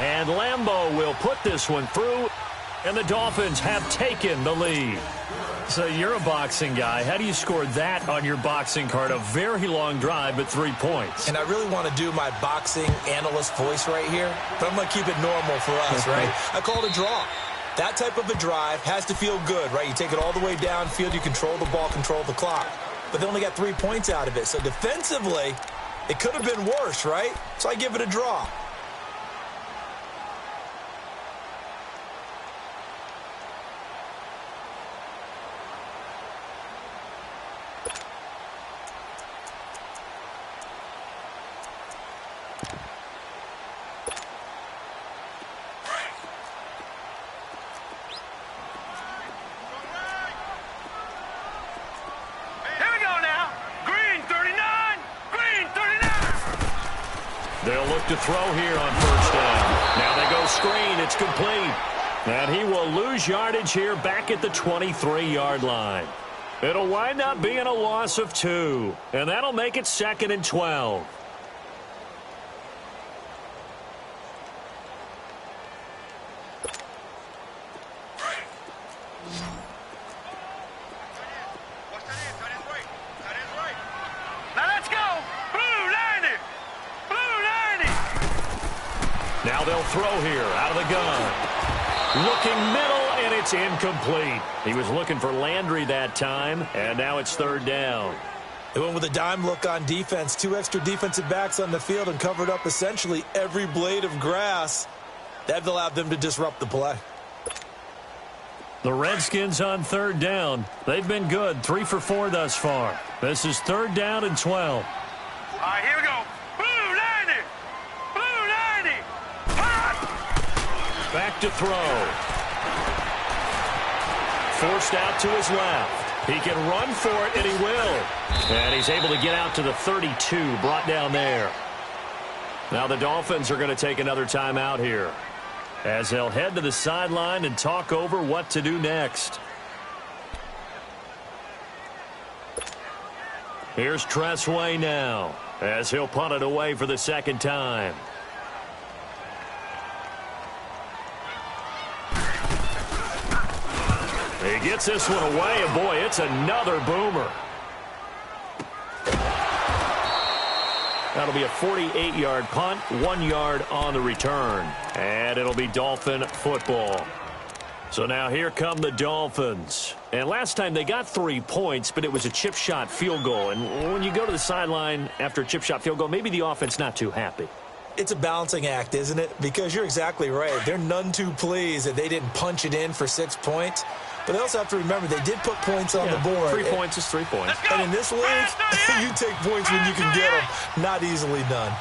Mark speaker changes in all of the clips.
Speaker 1: And Lambeau will put this one through, and the Dolphins have taken the lead. So you're a boxing guy. How do you score that on your boxing card? A very long drive, but 3 points.
Speaker 2: And I really want to do my boxing analyst voice right here, but I'm going to keep it normal for us, right? I call it a draw. That type of a drive has to feel good, right? You take it all the way downfield, you control the ball, control the clock. But they only got 3 points out of it. So defensively, it could have been worse, right? So I give it a draw.
Speaker 1: They'll look to throw here on first down. Now they go screen. It's complete. And he will lose yardage here back at the 23-yard line. It'll wind up being a loss of 2. And that'll make it 2nd and 12. Now they'll throw here out of the gun. Looking middle, and it's incomplete. He was looking for Landry that time, and now it's 3rd down.
Speaker 2: They went with a dime look on defense. 2 extra defensive backs on the field and covered up essentially every blade of grass. That allowed them to disrupt the play.
Speaker 1: The Redskins on 3rd down. They've been good, 3 for 4 thus far. This is 3rd down and 12.
Speaker 3: All right, here we go.
Speaker 1: Back to throw. Forced out to his left. He can run for it, and he will. And he's able to get out to the 32, brought down there. Now the Dolphins are going to take another timeout here, as they'll head to the sideline and talk over what to do next. Here's Tressway now, as he'll punt it away for the 2nd time. He gets this one away, and boy, it's another boomer. That'll be a 48-yard punt, 1 yard on the return. And it'll be Dolphin football. So now here come the Dolphins. And last time they got 3 points, but it was a chip shot field goal. And when you go to the sideline after a chip shot field goal, maybe the offense not too happy.
Speaker 2: It's a balancing act, isn't it? Because you're exactly right. They're none too pleased that they didn't punch it in for 6 points. But they also have to remember they did put points on the board.
Speaker 1: 3 points is 3 points.
Speaker 2: And in this league, you take points when you can get them. Not easily done.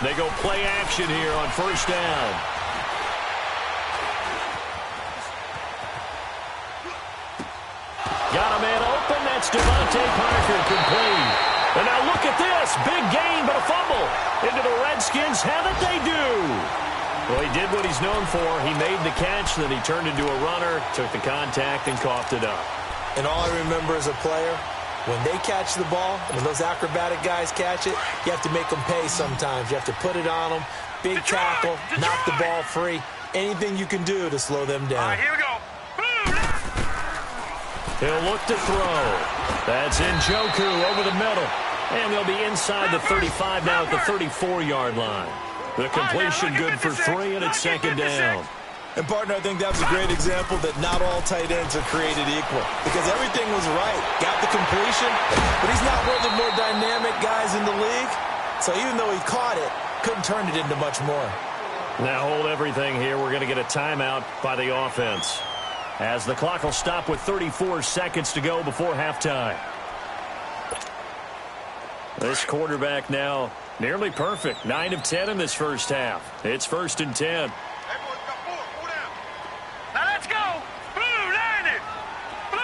Speaker 1: They go play action here on first down. Got a man open. That's Devontae Parker, complete. And now look at this. Big gain, but a fumble. Into the Redskins. Haven't they do? Well, he did what he's known for. He made the catch, then he turned into a runner, took the contact, and coughed it up.
Speaker 2: And all I remember as a player, when they catch the ball, when those acrobatic guys catch it, you have to make them pay sometimes. You have to put it on them. Big tackle, knock the ball free. Anything you can do to slow them down.
Speaker 3: All right, here we go.
Speaker 1: He'll look to throw. That's Njoku over the middle. And they'll be inside the 35 now at the 34-yard line. The completion good for 3, and it's 2nd down.
Speaker 2: And, partner, I think that's a great example that not all tight ends are created equal. Because everything was right. Got the completion, but he's not one of the more dynamic guys in the league. So even though he caught it, couldn't turn it into much more.
Speaker 1: Now hold everything here. We're going to get a timeout by the offense, as the clock will stop with 34 seconds to go before halftime. This quarterback now nearly perfect. 9 of 10 in this first half. It's 1st and 10.
Speaker 3: Now let's go. Blue 90. Blue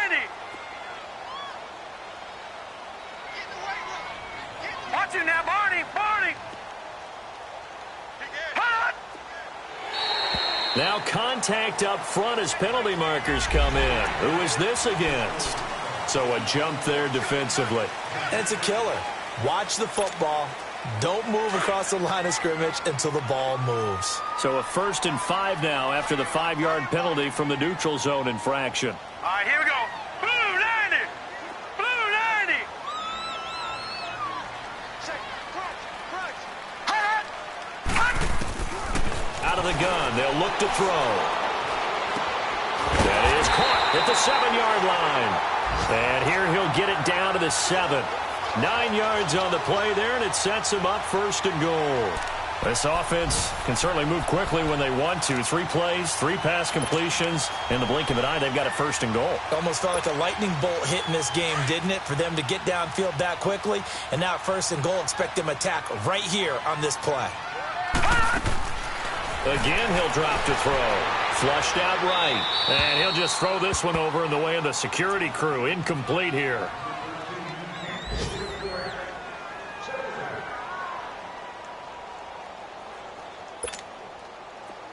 Speaker 3: 90. Watch it now, Barney. Barney.
Speaker 1: Now contact up front as penalty markers come in. Who is this against? So a jump there defensively.
Speaker 2: And it's a killer. Watch the football. Don't move across the line of scrimmage until the ball moves.
Speaker 1: So a 1st and 5 now after the 5-yard penalty from the neutral zone infraction.
Speaker 3: All right, here we go. Blue 90. Blue 90.
Speaker 1: Out of the gun, they'll look to throw. That is caught at the 7-yard line. And here he'll get it down to the 7. 9 yards on the play there, and it sets him up 1st and goal. This offense can certainly move quickly when they want to. 3 plays, 3 pass completions. In the blink of an eye, they've got a 1st and goal.
Speaker 2: Almost felt like a lightning bolt hit in this game, didn't it? For them to get downfield that quickly. And now 1st and goal, expect them to attack right here on this play.
Speaker 1: Again, he'll drop to throw. Flushed out right. And he'll just throw this one over in the way of the security crew. Incomplete here.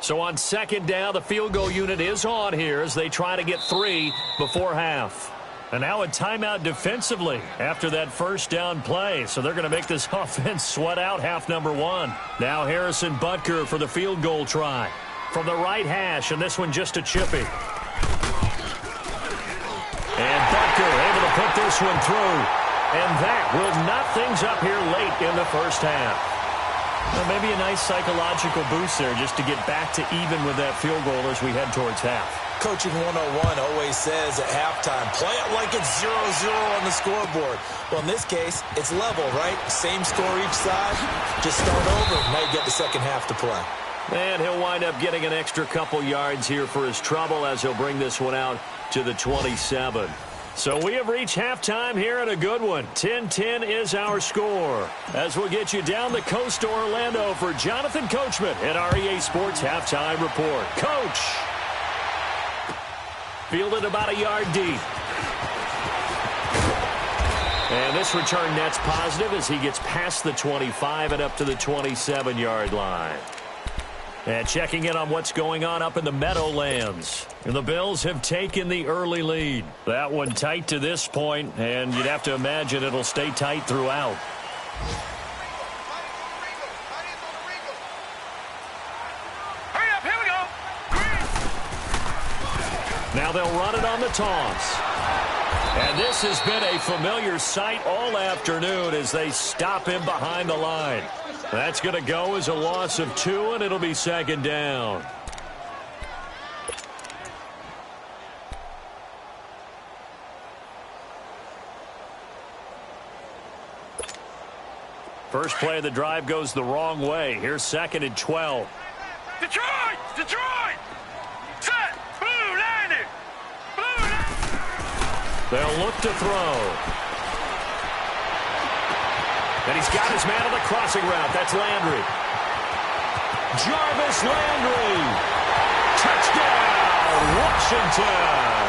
Speaker 1: So on 2nd down, the field goal unit is on here as they try to get 3 before half. And now a timeout defensively after that 1st down play. So they're going to make this offense sweat out half number 1. Now Harrison Butker for the field goal try. From the right hash, and this one just a chippy. And Butker able to put this one through. And that will knot things up here late in the 1st half. Well, maybe a nice psychological boost there just to get back to even with that field goal as we head towards half.
Speaker 2: Coaching 101 always says at halftime, play it like it's 0-0 on the scoreboard. Well, in this case, it's level, right? Same score each side. Just start over. Now you get the 2nd half to play.
Speaker 1: And he'll wind up getting an extra couple yards here for his trouble as he'll bring this one out to the 27. So we have reached halftime here in a good one. 10-10 is our score. As we'll get you down the coast to Orlando for Jonathan Coachman at our EA Sports Halftime Report. Coach! Fielded about a yard deep. And this return net's positive as he gets past the 25 and up to the 27-yard line. And checking in on what's going on up in the Meadowlands. And the Bills have taken the early lead. That one tight to this point, and you'd have to imagine it'll stay tight throughout.
Speaker 3: Hurry up, here we go.
Speaker 1: Now they'll run it on the toss. And this has been a familiar sight all afternoon as they stop him behind the line. That's going to go as a loss of 2, and it'll be 2nd down. First play of the drive goes the wrong way. Here's 2nd and 12.
Speaker 3: Detroit! Detroit! Set! Blue 90! Blue 90!
Speaker 1: They'll look to throw. And he's got his man on the crossing route. That's Landry. Jarvis Landry. Touchdown, Washington.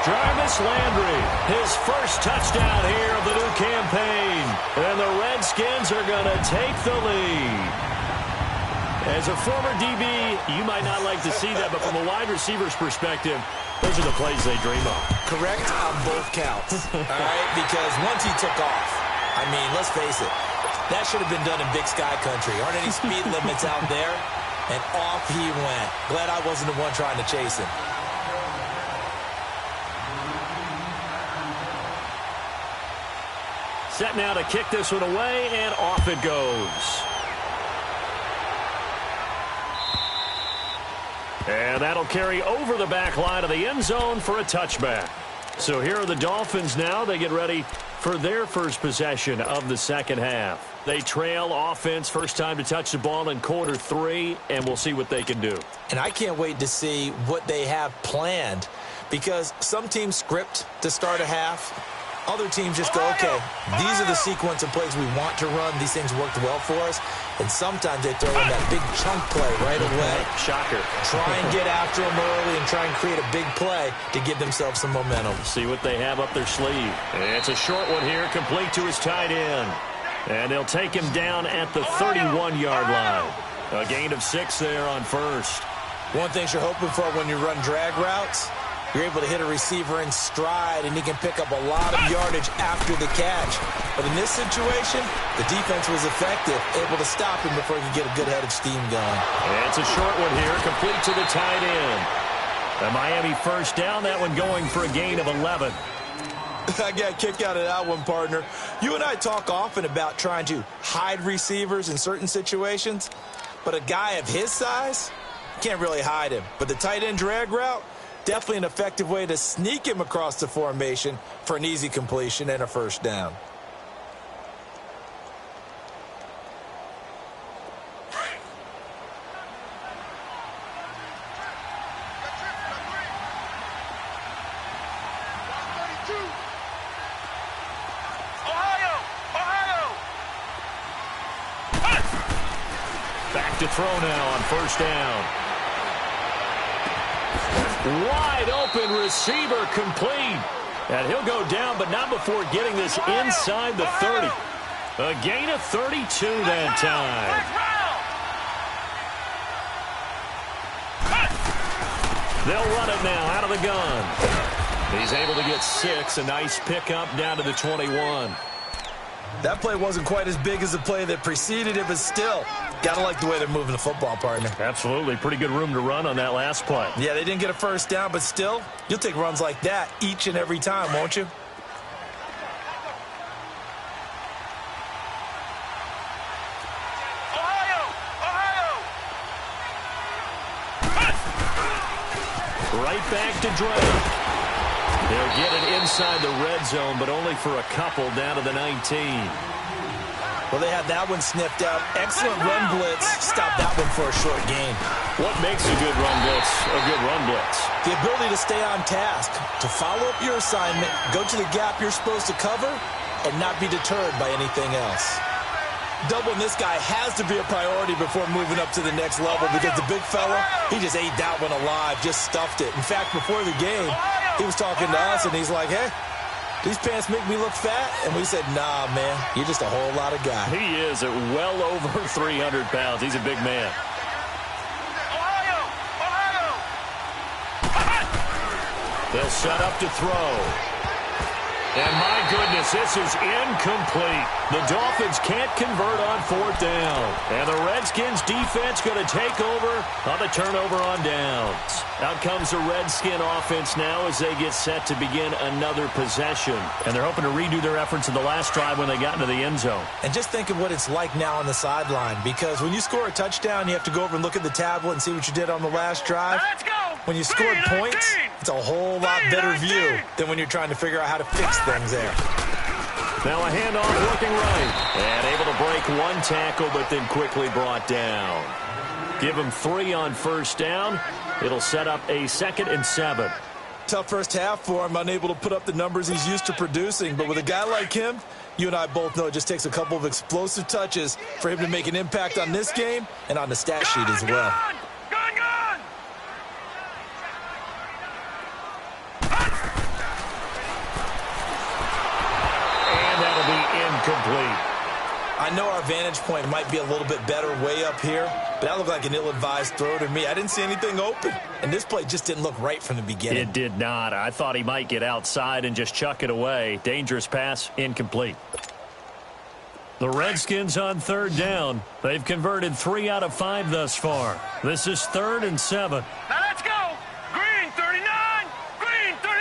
Speaker 1: Jarvis Landry, his first touchdown here of the new campaign. And the Redskins are going to take the lead. As a former DB, you might not like to see that, but from a wide receiver's perspective, those are the plays they dream of.
Speaker 2: Correct on both counts. All right, because once he took off, I mean, let's face it, that should have been done in Big Sky Country. Aren't any speed limits out there? And off he went. Glad I wasn't the one trying to chase him.
Speaker 1: Set now to kick this one away, and off it goes. And that'll carry over the back line of the end zone for a touchback. So here are the Dolphins now. They get ready for their first possession of the 2nd half. They trail offense, first time to touch the ball in quarter 3, and we'll see what they can do.
Speaker 2: And I can't wait to see what they have planned, because some teams script to start a half. Other teams just go, okay, these are the sequence of plays we want to run. These things worked well for us. And sometimes they throw in that big chunk play right away.
Speaker 1: Shocker.
Speaker 2: Try and get after them early and try and create a big play to give themselves some momentum.
Speaker 1: See what they have up their sleeve. And it's a short one here, complete to his tight end. And they'll take him down at the 31-yard line. A gain of 6 there on first.
Speaker 2: One thing you're hoping for when you run drag routes, you're able to hit a receiver in stride, and he can pick up a lot of yardage after the catch. But in this situation, the defense was effective, able to stop him before he could get a good head of steam going.
Speaker 1: And it's a short one here, complete to the tight end. The Miami first down, that one going for a gain of 11.
Speaker 2: I got a kick out of that one, partner. You and I talk often about trying to hide receivers in certain situations, but a guy of his size can't really hide him. But the tight end drag route, definitely an effective way to sneak him across the formation for an easy completion and a first down.
Speaker 1: Back to throw now on first down. Wide open receiver complete. And he'll go down, but not before getting this inside the 30. A gain of 32 that time. They'll run it now out of the gun. He's able to get 6. A nice pickup down to the 21.
Speaker 2: That play wasn't quite as big as the play that preceded it, but still, gotta like the way they're moving the football, partner.
Speaker 1: Absolutely. Pretty good room to run on that last play.
Speaker 2: Yeah, they didn't get a first down, but still, you'll take runs like that each and every time, won't you?
Speaker 1: Right back to Drake. They'll get it inside the red zone, but only for a couple down to the 19.
Speaker 2: Well, they had that one sniffed out. Excellent run blitz. Stop that one for a short gain.
Speaker 1: What makes a good run blitz a good run blitz?
Speaker 2: The ability to stay on task, to follow up your assignment, go to the gap you're supposed to cover, and not be deterred by anything else. Doubling this guy has to be a priority before moving up to the next level because the big fella, he just ate that one alive, just stuffed it. In fact, before the game, he was talking to us, and he's like, hey, these pants make me look fat? And we said, nah, man, you're just a whole lot of guy.
Speaker 1: He is at well over 300 pounds. He's a big man. They'll set up to throw. And my goodness, this is incomplete. The Dolphins can't convert on fourth down. And the Redskins defense going to take over on the turnover on downs. Out comes the Redskin offense now as they get set to begin another possession. And they're hoping to redo their efforts in the last drive when they got into the end zone.
Speaker 2: And just think of what it's like now on the sideline, because when you score a touchdown, you have to go over and look at the tablet and see what you did on the last drive.
Speaker 3: Let's go.
Speaker 2: When you scored points, it's a whole lot better view than when you're trying to figure out how to fix things there.
Speaker 1: Now a handoff working right. And able to break one tackle, but then quickly brought down. Give him 3 on first down. It'll set up a 2nd and 7.
Speaker 2: Tough first half for him, unable to put up the numbers he's used to producing. But with a guy like him, you and I both know it just takes a couple of explosive touches for him to make an impact on this game and on the stat sheet as well.
Speaker 1: Complete.
Speaker 2: I know our vantage point might be a little bit better way up here, but that looked like an ill-advised throw to me. I didn't see anything open, and this play just didn't look right from the beginning.
Speaker 1: It did not. I thought he might get outside and just chuck it away. Dangerous pass, incomplete. The Redskins on third down. They've converted 3 out of 5 thus far. This is 3rd and 7.
Speaker 3: Now let's go. Green 39. Green 39.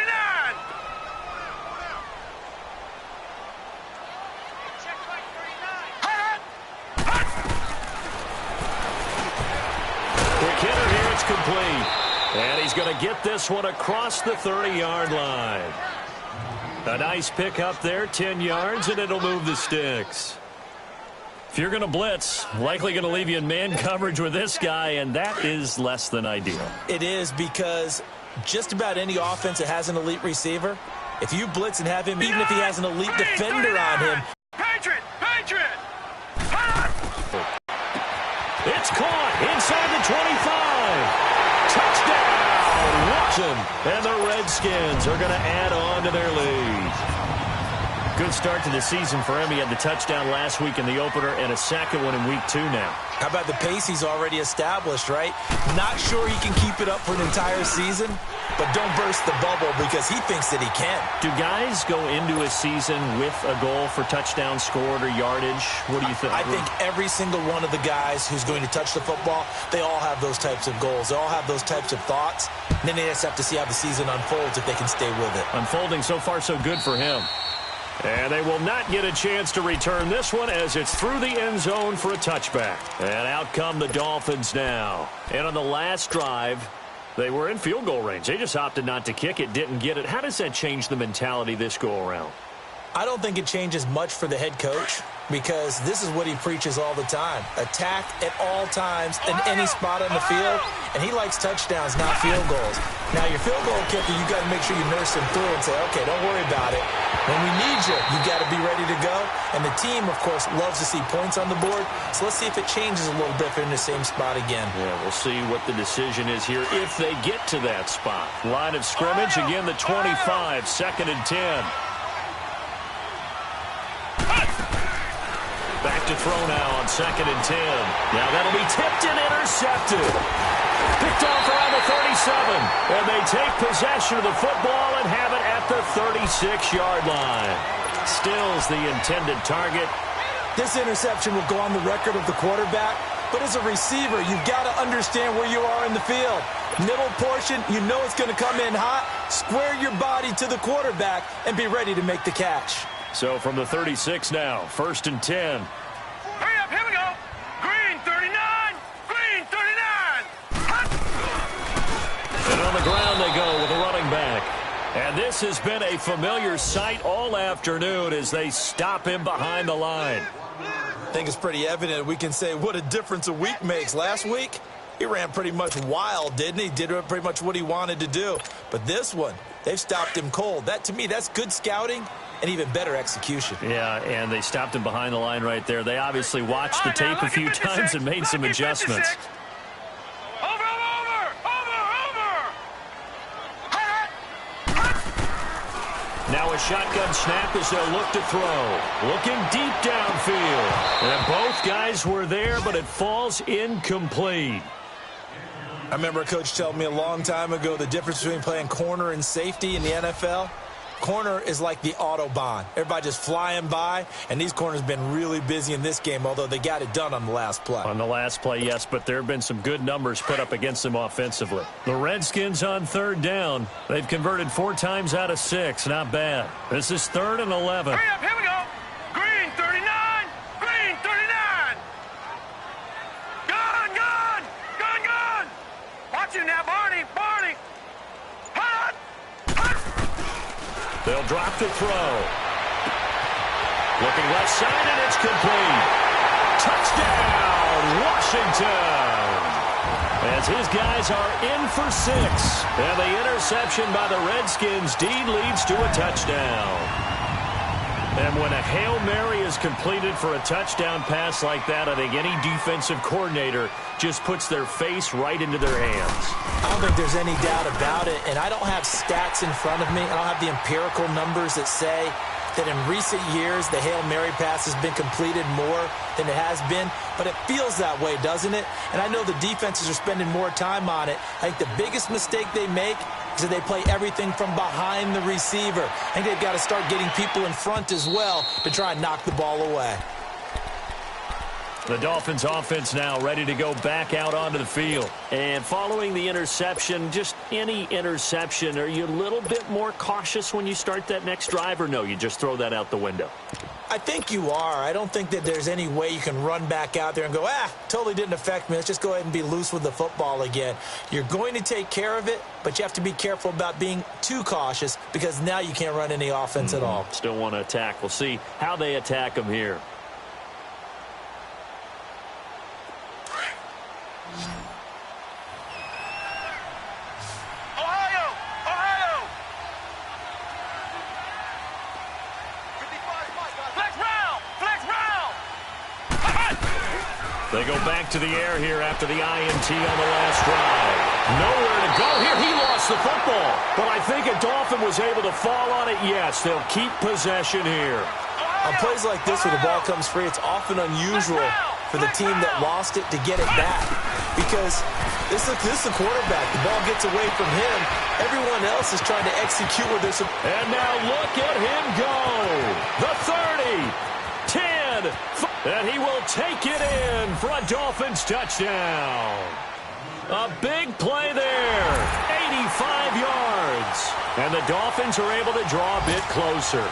Speaker 1: Complete. And he's going to get this one across the 30-yard line. A nice pickup there, 10 yards, and it'll move the sticks. If you're going to blitz, likely going to leave you in man coverage with this guy, and that is less than ideal.
Speaker 2: It is, because just about any offense that has an elite receiver, if you blitz and have him, even if he has an elite defender on him.
Speaker 3: Patriot! Patriot!
Speaker 1: It's caught inside the 25. Touchdown, Watson. And the Redskins are going to add on to their lead. Good start to the season for him. He had the touchdown last week in the opener and a second one in week 2 now.
Speaker 2: How about the pace he's already established, right? Not sure he can keep it up for an entire season, but don't burst the bubble because he thinks that he can.
Speaker 1: Do guys go into a season with a goal for touchdown scored or yardage? What do you think?
Speaker 2: I think every single one of the guys who's going to touch the football, they all have those types of goals. They all have those types of thoughts. And then they just have to see how the season unfolds if they can stay with it.
Speaker 1: Unfolding so far so good for him. And they will not get a chance to return this one as it's through the end zone for a touchback. And out come the Dolphins now. And on the last drive, they were in field goal range. They just opted not to kick it, didn't get it. How does that change the mentality this go-around?
Speaker 2: I don't think it changes much for the head coach because this is what he preaches all the time. Attack at all times in any spot on the field, and he likes touchdowns, not field goals. Now, your field goal kicker, you got to make sure you nurse him through and say, okay, don't worry about it. When we need you, you got to be ready to go. And the team, of course, loves to see points on the board. So let's see if it changes a little bit if they're in the same spot again.
Speaker 1: Yeah, we'll see what the decision is here if they get to that spot. Line of scrimmage, again, the 25, 2nd and 10. Back to throw now on 2nd and 10. Now that'll be tipped and intercepted. Picked off around the 37. And they take possession of the football and have it at the 36-yard line. Still's the intended target.
Speaker 2: This interception will go on the record of the quarterback. But as a receiver, you've got to understand where you are in the field. Middle portion, you know it's going to come in hot. Square your body to the quarterback and be ready to make the catch.
Speaker 1: So from the 36 now, 1st and 10.
Speaker 3: Hurry up, here we go. Green 39. Green 39.
Speaker 1: And on the ground they go with a running back. And this has been a familiar sight all afternoon as they stop him behind the line.
Speaker 2: I think it's pretty evident. We can say what a difference a week makes. Last week, he ran pretty much wild, didn't he? Did pretty much what he wanted to do. But this one, they've stopped him cold. That, to me, that's good scouting and even better execution.
Speaker 1: Yeah, and they stopped him behind the line right there. They obviously watched the tape a few times and made some adjustments.
Speaker 3: Over.
Speaker 1: Now a shotgun snap as they'll look to throw. Looking deep downfield. And both guys were there, but it falls incomplete.
Speaker 2: I remember a coach telling me a long time ago the difference between playing corner and safety in the NFL. Corner is like the Autobahn. Everybody just flying by, and these corners have been really busy in this game, although they got it done on the last play.
Speaker 1: On the last play, yes, but there have been some good numbers put up against them offensively. The Redskins on 3rd down. They've converted 4 times out of 6. Not bad. This is 3rd and 11.
Speaker 3: Hurry up, here we go. Green 39. Green 39. Gun. Watch you now, Barney. Hot.
Speaker 1: They'll drop the throw. Looking left side, and it's complete. Touchdown, Washington. As his guys are in for 6. And the interception by the Redskins deed leads to a touchdown. And when a Hail Mary is completed for a touchdown pass like that, I think any defensive coordinator just puts their face right into their hands.
Speaker 2: I don't think there's any doubt about it, and I don't have stats in front of me. I don't have the empirical numbers that say that in recent years the Hail Mary pass has been completed more than it has been, but it feels that way, doesn't it? And I know the defenses are spending more time on it. I think the biggest mistake they make is that they play everything from behind the receiver. I think they've got to start getting people in front as well to try and knock the ball away.
Speaker 1: The Dolphins offense now ready to go back out onto the field. And following the interception, just any interception, are you a little bit more cautious when you start that next drive, or no, you just throw that out the window?
Speaker 2: I think you are. I don't think that there's any way you can run back out there and go, totally didn't affect me. Let's just go ahead and be loose with the football again. You're going to take care of it, but you have to be careful about being too cautious because now you can't run any offense at all.
Speaker 1: Still want to attack. We'll see how they attack them here. They go back to the air here after the INT on the last drive. Nowhere to go here. He lost the football. But I think a Dolphin was able to fall on it. Yes, they'll keep possession here.
Speaker 2: On plays like this where the ball comes free, it's often unusual for the team that lost it to get it back. Because this is the quarterback. The ball gets away from him. Everyone else is trying to execute with this.
Speaker 1: And now look at him go. The 30, 10, and he will take it in for a Dolphins touchdown. A big play there. 85 yards. And the Dolphins are able to draw a bit closer.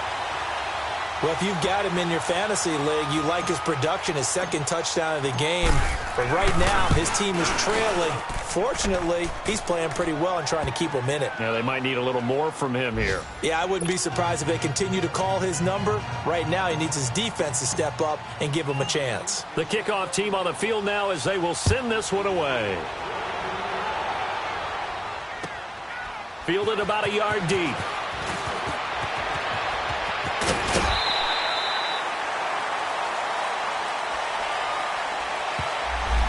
Speaker 2: Well, if you've got him in your fantasy league, you like his production, his second touchdown of the game. But right now, his team is trailing. Fortunately, he's playing pretty well and trying to keep them in it.
Speaker 1: Now, they might need a little more from him here.
Speaker 2: Yeah, I wouldn't be surprised if they continue to call his number. Right now, he needs his defense to step up and give him a chance.
Speaker 1: The kickoff team on the field now as they will send this one away. Fielded about a yard deep.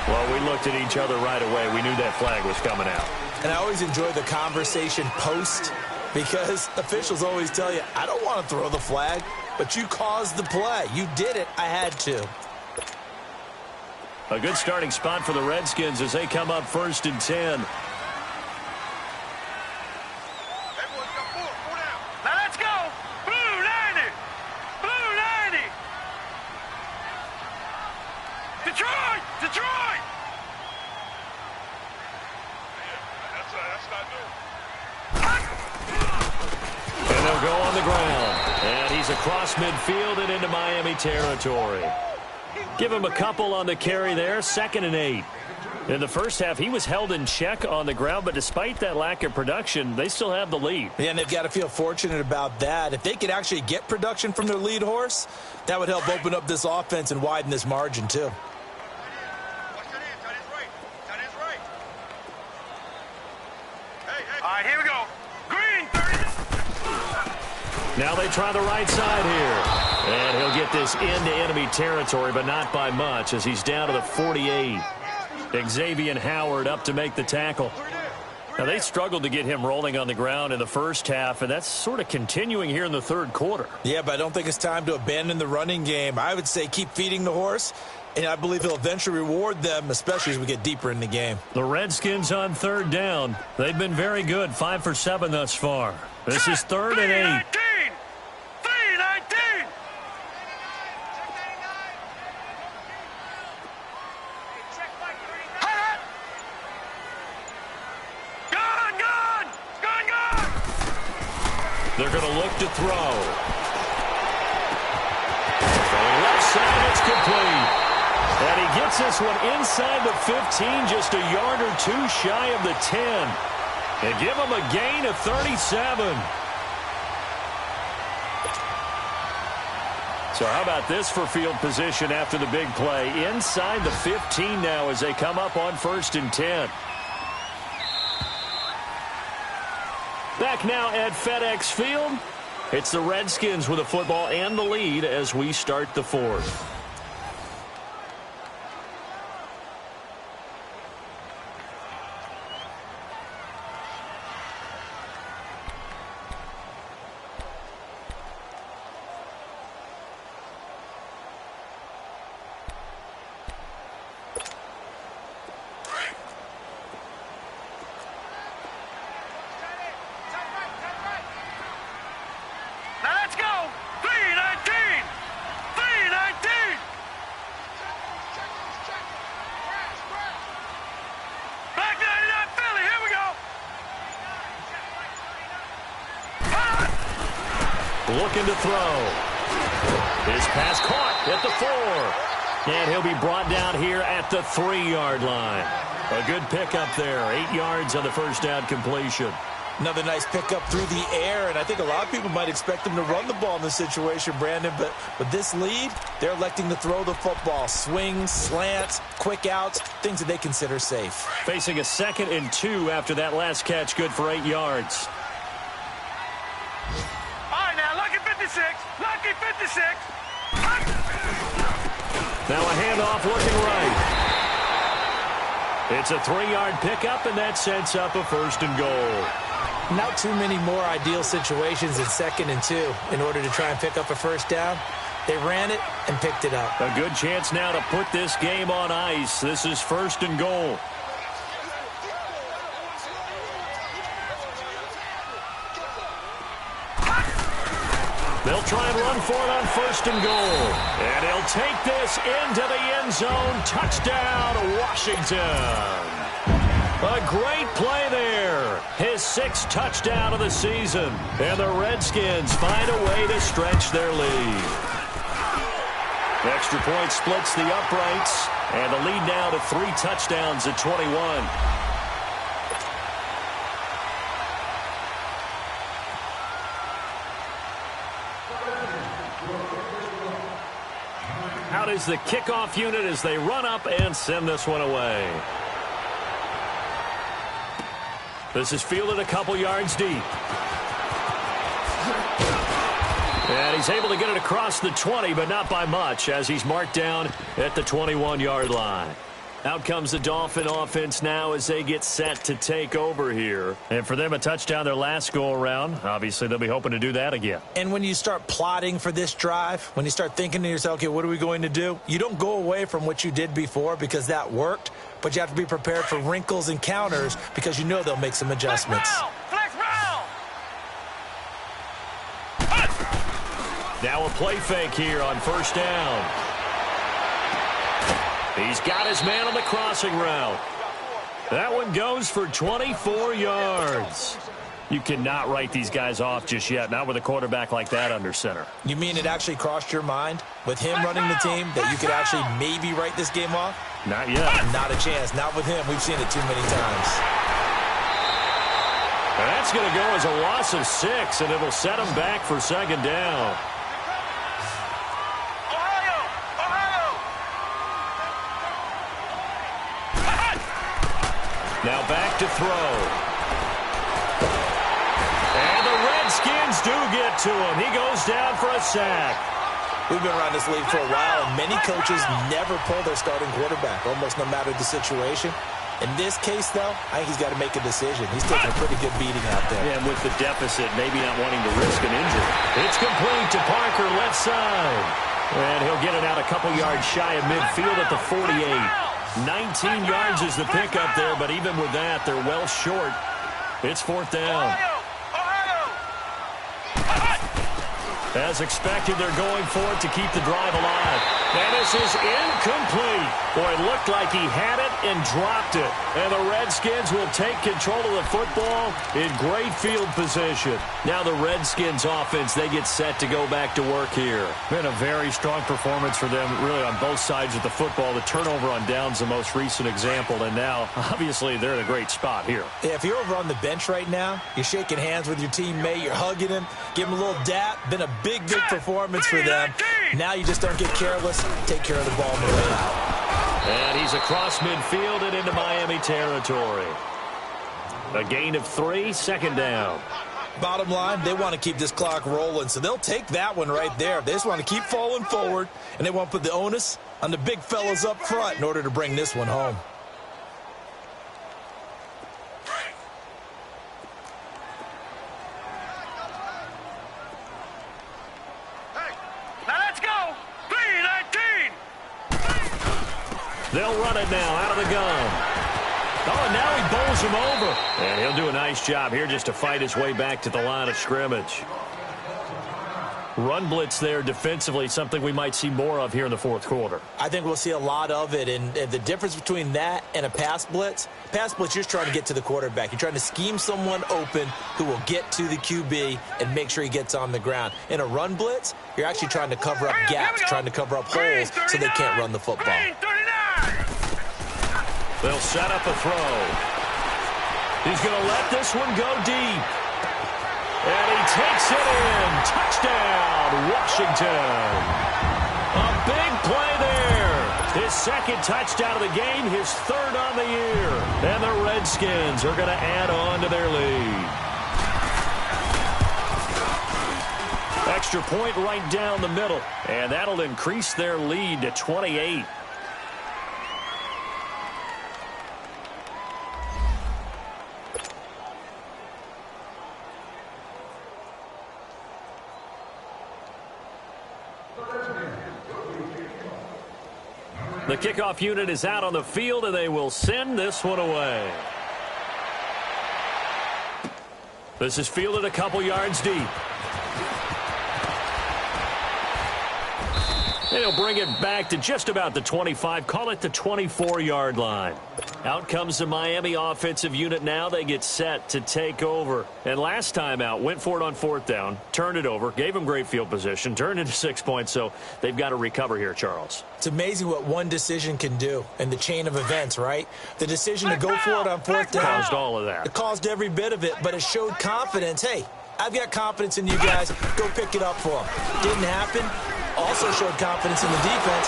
Speaker 1: Well, we looked at each other right away. We knew that flag was coming out.
Speaker 2: And I always enjoy the conversation post because officials always tell you, I don't want to throw the flag, but you caused the play. You did it. I had to.
Speaker 1: A good starting spot for the Redskins as they come up 1st and 10. Across midfield and into Miami territory. Give him a couple on the carry there, 2nd and 8. In the first half, he was held in check on the ground, but despite that lack of production, they still have the lead.
Speaker 2: Yeah, and they've got to feel fortunate about that. If they could actually get production from their lead horse, that would help open up this offense and widen this margin, too.
Speaker 3: All right, here we go. Green, 30.
Speaker 1: Now they try the right side here. And he'll get this into enemy territory, but not by much as he's down to the 48. Xavier Howard up to make the tackle. Now, they struggled to get him rolling on the ground in the first half, and that's sort of continuing here in the third quarter.
Speaker 2: Yeah, but I don't think it's time to abandon the running game. I would say keep feeding the horse, and I believe he'll eventually reward them, especially as we get deeper in the game.
Speaker 1: The Redskins on 3rd down. They've been very good, 5 for 7 thus far. This is 3rd and 8. They're going to look to throw. Left side, it's complete. And he gets this one inside the 15, just a yard or two shy of the 10. They give him a gain of 37. So how about this for field position after the big play? Inside the 15 now as they come up on 1st and 10. Back now at FedEx Field. It's the Redskins with the football and the lead as we start the 4th. Looking to throw. His pass caught at the 4. And he'll be brought down here at the 3-yard line. A good pickup there. 8 yards on the first down completion.
Speaker 2: Another nice pickup through the air, and I think a lot of people might expect them to run the ball in this situation, Brandon, but with this lead, they're electing to throw the football. Swings, slants, quick outs, things that they consider safe.
Speaker 1: Facing a 2nd and 2 after that last catch, good for 8 yards.
Speaker 3: Lucky 56.
Speaker 1: Now a handoff looking right. It's a 3-yard pickup, and that sets up a 1st and goal.
Speaker 2: Not too many more ideal situations in 2nd and 2 in order to try and pick up a 1st down. They ran it and picked it up.
Speaker 1: A good chance now to put this game on ice. This is 1st and goal. They'll try and run for it on 1st and goal. And he'll take this into the end zone. Touchdown, Washington. A great play there. His 6th touchdown of the season. And the Redskins find a way to stretch their lead. Extra point splits the uprights. And the lead now to 3 touchdowns at 21. Out is the kickoff unit as they run up and send this one away. This is fielded a couple yards deep. And he's able to get it across the 20, but not by much, as he's marked down at the 21-yard line. Out comes the Dolphin offense now as they get set to take over here. And for them, a touchdown their last go-around. Obviously, they'll be hoping to do that again.
Speaker 2: And when you start plotting for this drive, when you start thinking to yourself, okay, what are we going to do? You don't go away from what you did before because that worked, but you have to be prepared for wrinkles and counters because you know they'll make some adjustments.
Speaker 3: Flex round.
Speaker 1: Now a play fake here on 1st down. He's got his man on the crossing route. That one goes for 24 yards. You cannot write these guys off just yet, not with a quarterback like that under center.
Speaker 2: You mean it actually crossed your mind with him running the team that you could actually maybe write this game off?
Speaker 1: Not yet.
Speaker 2: Not a chance. Not with him. We've seen it too many times.
Speaker 1: And that's going to go as a loss of 6, and it'll set him back for 2nd down. Now back to throw. And the Redskins do get to him. He goes down for a sack.
Speaker 2: We've been around this league for a while, and many coaches never pull their starting quarterback, almost no matter the situation. In this case, though, I think he's got to make a decision. He's taking a pretty good beating out there.
Speaker 1: Yeah, and with the deficit, maybe not wanting to risk an injury. It's complete to Parker, left side. And he'll get it out a couple yards shy of midfield at the 48. 19 yards is the pickup there, but even with that, they're well short. It's 4th down. As expected, they're going for it to keep the drive alive. And this is incomplete. Boy, it looked like he had it and dropped it. And the Redskins will take control of the football in great field position. Now the Redskins offense, they get set to go back to work here. Been a very strong performance for them, really, on both sides of the football. The turnover on downs the most recent example. And now, obviously, they're in a great spot here.
Speaker 2: Yeah, if you're over on the bench right now, you're shaking hands with your teammate, you're hugging him, give him a little dap. Been a big performance for them. Now you just don't get careless. Take care of the ball on the way out.
Speaker 1: And he's across midfield and into Miami territory. A gain of 3, 2nd down.
Speaker 2: Bottom line, they want to keep this clock rolling, so they'll take that one right there. They just want to keep falling forward, and they want to put the onus on the big fellas up front in order to bring this one home.
Speaker 1: They'll run it now out of the gun. Oh, and now he bowls him over. And he'll do a nice job here just to fight his way back to the line of scrimmage. Run blitz there defensively, something we might see more of here in the 4th quarter.
Speaker 2: I think we'll see a lot of it, and the difference between that and a pass blitz, you're just trying to get to the quarterback. You're trying to scheme someone open who will get to the QB and make sure he gets on the ground. In a run blitz, you're actually trying to cover up gaps, trying to cover up holes so they can't run the football.
Speaker 1: They'll set up a throw. He's going to let this one go deep. And he takes it in. Touchdown, Washington. A big play there. His 2nd touchdown of the game, his 3rd on the year. And the Redskins are going to add on to their lead. Extra point right down the middle. And that'll increase their lead to 28. The kickoff unit is out on the field, and they will send this one away. This is fielded a couple yards deep. And he'll bring it back to just about the 25, call it the 24-yard line. Out comes the Miami offensive unit now. They get set to take over. And last time out, went for it on 4th down, turned it over, gave them great field position, turned into 6 points, so they've got to recover here, Charles.
Speaker 2: It's amazing what one decision can do in the chain of events, right? The decision to go for it on 4th down.
Speaker 1: Caused all of that.
Speaker 2: It caused every bit of it, but it showed confidence. Hey, I've got confidence in you guys. Go pick it up for them. Didn't happen. Also showed confidence in the defense.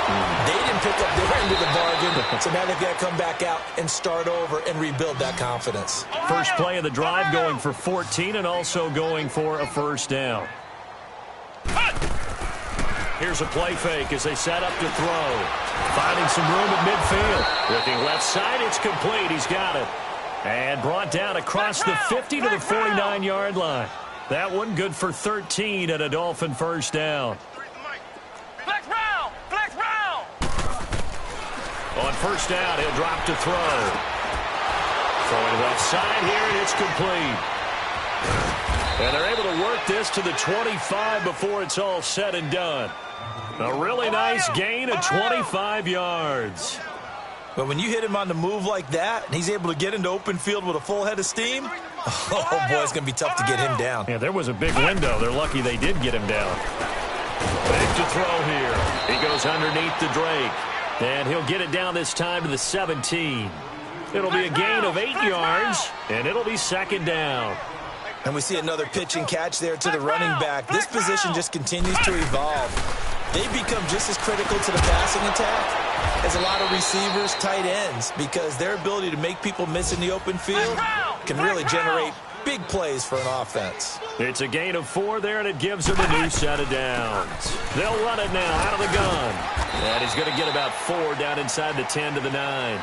Speaker 2: They didn't pick up their end of the bargain, so now they've got to come back out and start over and rebuild that confidence.
Speaker 1: First play of the drive going for 14 and also going for a 1st down. Here's a play fake as they set up to throw. Finding some room at midfield. Looking left side, it's complete. He's got it. And brought down across the 50 to the 49-yard line. That one good for 13 and a Dolphin 1st down. On 1st down, he'll drop to throw. Throwing left side here, and it's complete. And they're able to work this to the 25 before it's all said and done. A really nice gain of 25 yards.
Speaker 2: But when you hit him on the move like that, and he's able to get into open field with a full head of steam, oh, boy, it's going to be tough to get him down.
Speaker 1: Yeah, there was a big window. They're lucky they did get him down. Big to throw here. He goes underneath to Drake. And he'll get it down this time to the 17. It'll be a gain of 8 yards, and it'll be 2nd down.
Speaker 2: And we see another pitch and catch there to the running back. This position just continues to evolve. They become just as critical to the passing attack as a lot of receivers, tight ends, because their ability to make people miss in the open field can really generate big plays for an offense.
Speaker 1: It's a gain of 4 there, and it gives them a new set of downs. They'll run it now out of the gun. And he's going to get about 4 down inside the 10 to the 9.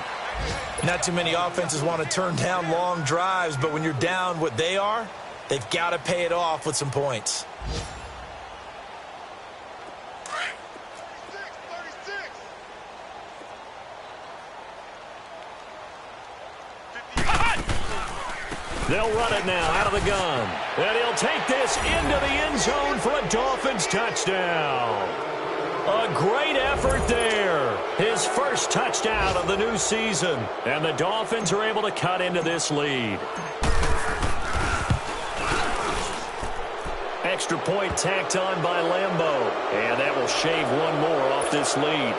Speaker 2: Not too many offenses want to turn down long drives, but when you're down what they are, they've got to pay it off with some points.
Speaker 1: They'll run it now out of the gun. And he'll take this into the end zone for a Dolphins touchdown. A great effort there. His first touchdown of the new season. And the Dolphins are able to cut into this lead. Extra point tacked on by Lambeau. And that will shave one more off this lead.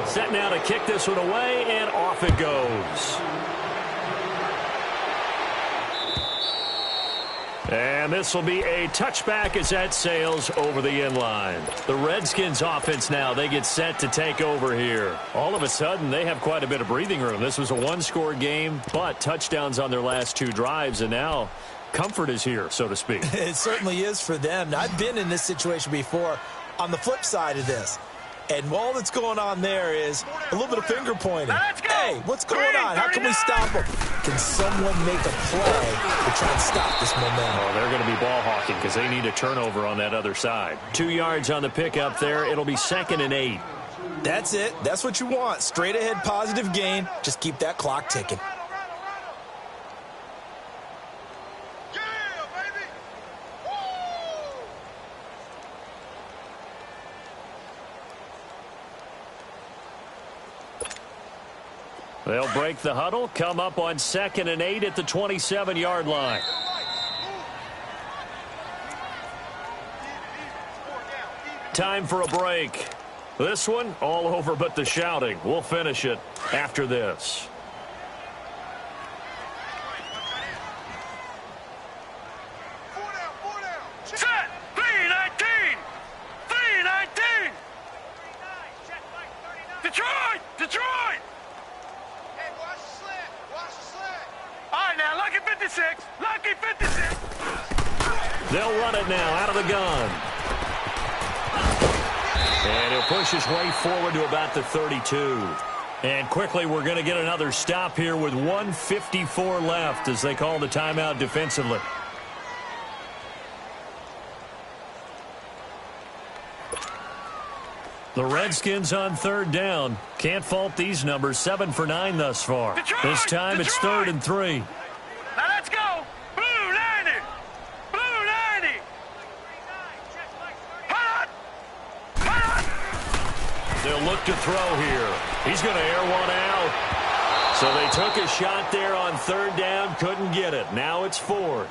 Speaker 1: Set now to kick this one away, and off it goes. And this will be a touchback as that sails over the end line. The Redskins offense now, they get set to take over here. All of a sudden, they have quite a bit of breathing room. This was a one-score game, but touchdowns on their last 2 drives, and now comfort is here, so to speak.
Speaker 2: It certainly is for them. I've been in this situation before on the flip side of this. And all that's going on there is a little bit of finger pointing. Hey, what's going on? How can we stop them? Can someone make a play to try and stop this momentum?
Speaker 1: Oh, they're going to be ball hawking because they need a turnover on that other side. 2 yards on the pickup there. It'll be 2nd and 8.
Speaker 2: That's it. That's what you want. Straight ahead positive gain. Just keep that clock ticking.
Speaker 1: They'll break the huddle, come up on 2nd and 8 at the 27-yard line. Time for a break. This one, all over but the shouting. We'll finish it after this.
Speaker 3: Set! 319! 319! Detroit! Detroit!
Speaker 4: Hey, watch the slant. Watch the slant.
Speaker 3: All right, now, lucky 56. Lucky 56.
Speaker 1: They'll run it now out of the gun. And he'll push his way forward to about the 32. And quickly, we're going to get another stop here with 1:54 left as they call the timeout defensively. The Redskins on third down. Can't fault these numbers. 7 for 9 thus far.
Speaker 3: Detroit!
Speaker 1: This time it's
Speaker 3: Detroit!
Speaker 1: 3rd and 3.
Speaker 3: Now let's go. Blue 90. Blue 90. Hot. Hot.
Speaker 1: They'll look to throw here. He's going to air one out. So they took a shot there on third down. Couldn't get it. Now it's 4th.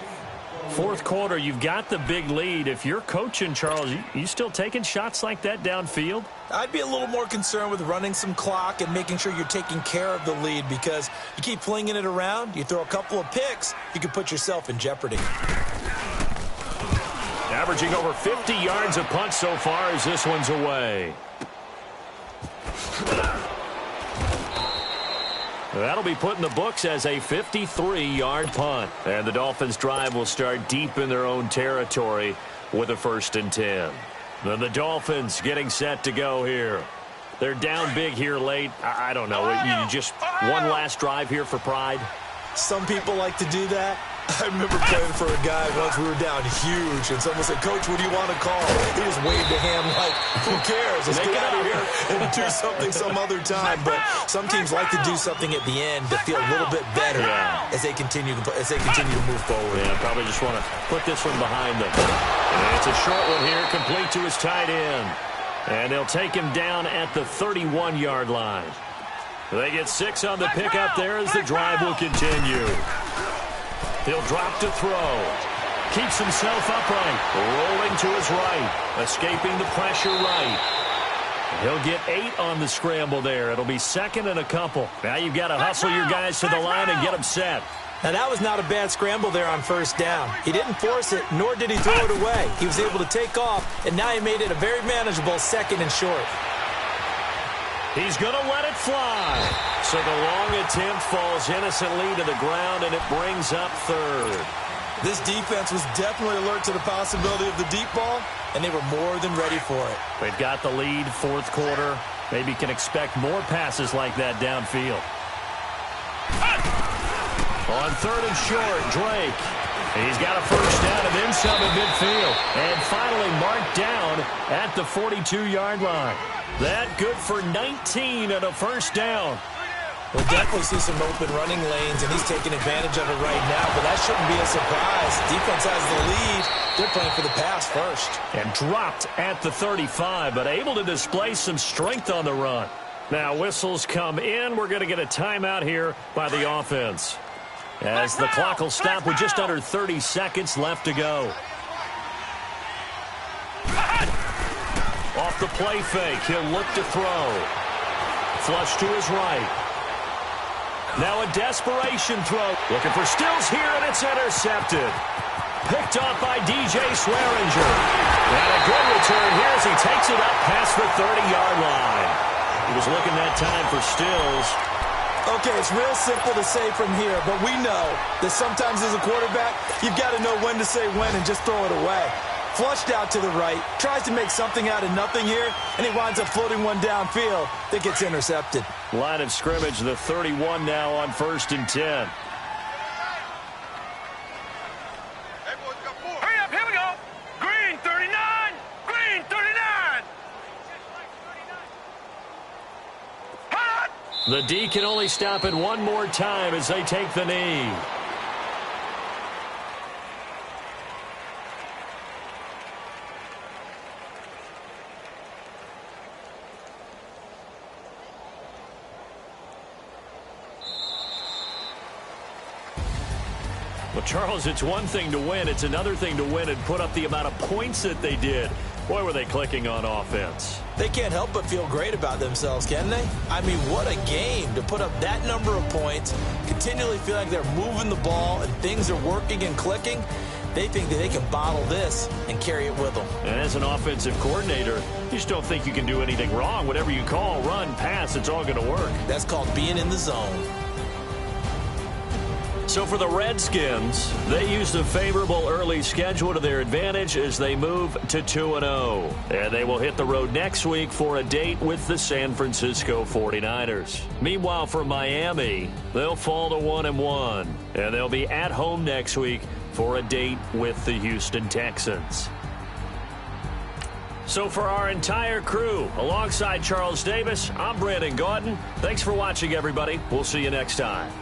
Speaker 1: Fourth quarter, you've got the big lead. If you're coaching, Charles, you still taking shots like that downfield?
Speaker 2: I'd be a little more concerned with running some clock and making sure you're taking care of the lead, because you keep flinging it around, you throw a couple of picks, you can put yourself in jeopardy.
Speaker 1: Averaging over 50 yards a punt so far as this one's away. That'll be put in the books as a 53-yard punt. And the Dolphins' drive will start deep in their own territory with a 1st and 10. Then the Dolphins getting set to go here. They're down big here late. I don't know. You just one last drive here for pride?
Speaker 2: Some people like to do that. I remember playing for a guy once. We were down huge, and someone said, "Coach, what do you want to call?" He just waved a hand like, "Who cares? Let's get out of here and do something some other time." But some teams like to do something at the end to feel a little bit better as they continue to move forward.
Speaker 1: Yeah, probably just want to put this one behind them. And it's a short one here, complete to his tight end. And they'll take him down at the 31-yard line. They get 6 on the pickup there as the drive will continue. He'll drop to throw. Keeps himself upright. Rolling to his right. Escaping the pressure right. He'll get 8 on the scramble there. It'll be 2nd and a couple. Now you've got to hustle your guys to the line and get them set.
Speaker 2: Now, that was not a bad scramble there on 1st down. He didn't force it, nor did he throw it away. He was able to take off, and now he made it a very manageable 2nd and short.
Speaker 1: He's going to let it fly. So the long attempt falls innocently to the ground, and it brings up 3rd.
Speaker 2: This defense was definitely alert to the possibility of the deep ball, and they were more than ready for it.
Speaker 1: They've got the lead, 4th quarter. Maybe can expect more passes like that downfield. On 3rd and short, Drake. He's got a 1st down and then some at midfield. And finally marked down at the 42-yard line. That good for 19 and a 1st down.
Speaker 2: We'll definitely see some open running lanes, and he's taking advantage of it right now, but that shouldn't be a surprise. Defense has the lead. They're playing for the pass first.
Speaker 1: And dropped at the 35, but able to display some strength on the run. Now whistles come in. We're going to get a timeout here by the offense, as the clock will stop with just under 30 seconds left to go. Off the play fake, he'll look to throw. Flush to his right. Now a desperation throw. Looking for Stills here, and it's intercepted. Picked off by DJ Swearinger. And a good return here as he takes it up past the 30-yard line. He was looking that time for Stills.
Speaker 2: Okay, it's real simple to say from here, but we know that sometimes as a quarterback, you've got to know when to say when and just throw it away. Flushed out to the right, tries to make something out of nothing here, and he winds up floating one downfield that gets intercepted.
Speaker 1: Line of scrimmage, the 31 now on 1st and 10.
Speaker 3: Hurry up, here we go. Green 39. Green 39. Hot.
Speaker 1: The D can only stop it one more time as they take the knee. Well, Charles, it's one thing to win. It's another thing to win and put up the amount of points that they did. Boy, were they clicking on offense.
Speaker 2: They can't help but feel great about themselves, can they? I mean, what a game to put up that number of points, continually feel like they're moving the ball and things are working and clicking. They think that they can bottle this and carry it with them.
Speaker 1: And as an offensive coordinator, you just don't think you can do anything wrong. Whatever you call, run, pass, it's all going to work.
Speaker 2: That's called being in the zone.
Speaker 1: So for the Redskins, they used a favorable early schedule to their advantage as they move to 2-0. And they will hit the road next week for a date with the San Francisco 49ers. Meanwhile, for Miami, they'll fall to 1-1. And they'll be at home next week for a date with the Houston Texans. So for our entire crew, alongside Charles Davis, I'm Brandon Gaudin. Thanks for watching, everybody. We'll see you next time.